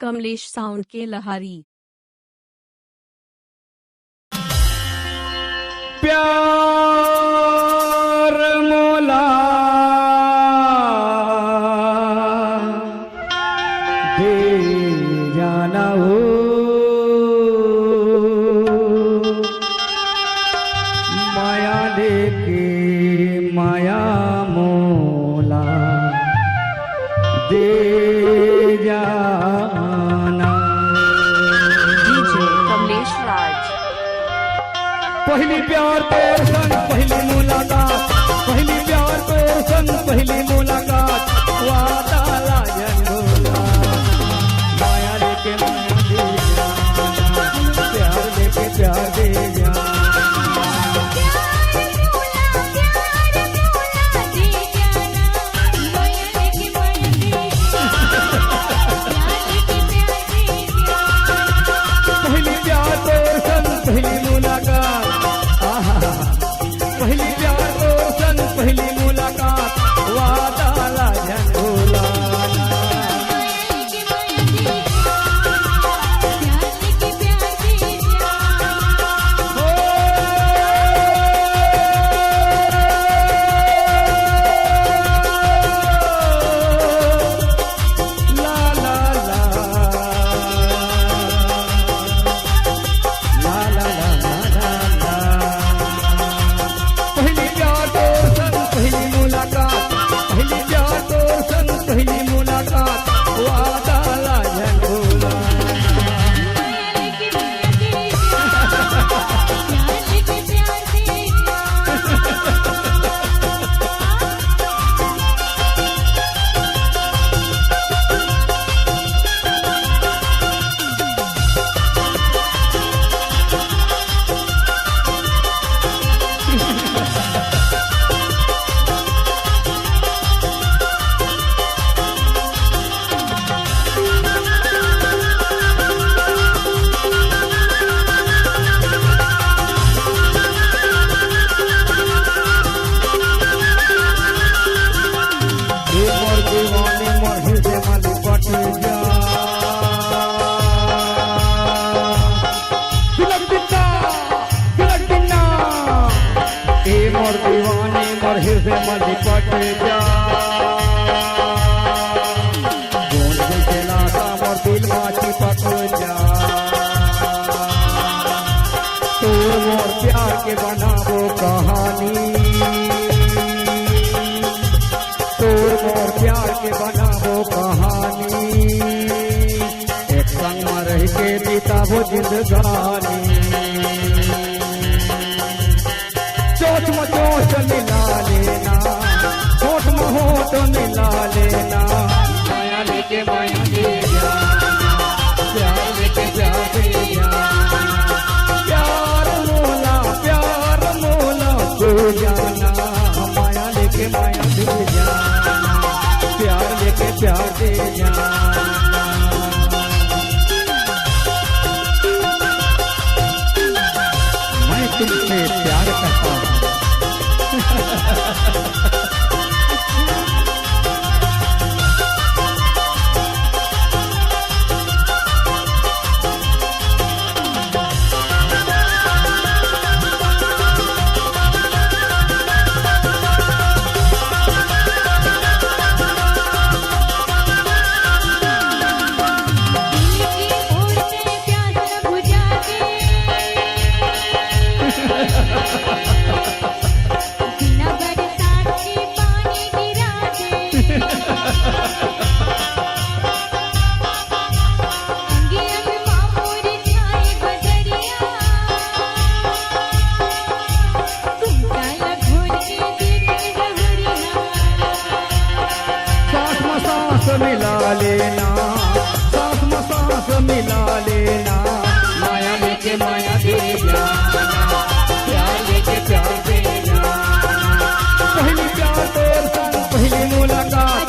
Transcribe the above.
Kamlesh sound के लहारी। प्यार मोला दे जाना हो, माया देके माया मोला दे जाना। डीजे कमलेश राज। पहली प्यार तो संग पहली मुलाकात, पहली प्यार तो संग पहली मुलाकात, वादा लाजन बोला माया लेके माया दे जाना, प्यार लेके प्यार दे जाना। पहली प्यार तो संग पहली मुलाकात, पहली प्यार तो संग पहली मुलाकात, वादा लाजन बोला। पहली मुलाकात वादा लाजन बोला। हृदय में लिपट जा, जोन जैसे लाशा मोर दिल में चिपक जा, तोर मोर प्यार के बनाबो कहानी, तोर मोर प्यार के बनाबो कहानी, एक संग में रह के बिताबो जिंदगानी। चोट में चोट मिला लेना, होठ में होठ मिला लेना, माया लेके माया दे जाना, प्यार लेके प्यार दे जाना, प्यार मोला खो जाना, माया लेके माया दे जाना, प्यार लेके प्यार दे जाना। मैं तुमसे प्यार करता हूँ। मिला लेना, सांस में सांस मिला लेना, माया लेके माया दे जाना, प्यार लेके प्यार दे जाना। पहली प्यार तो संग पहली मुलाकात,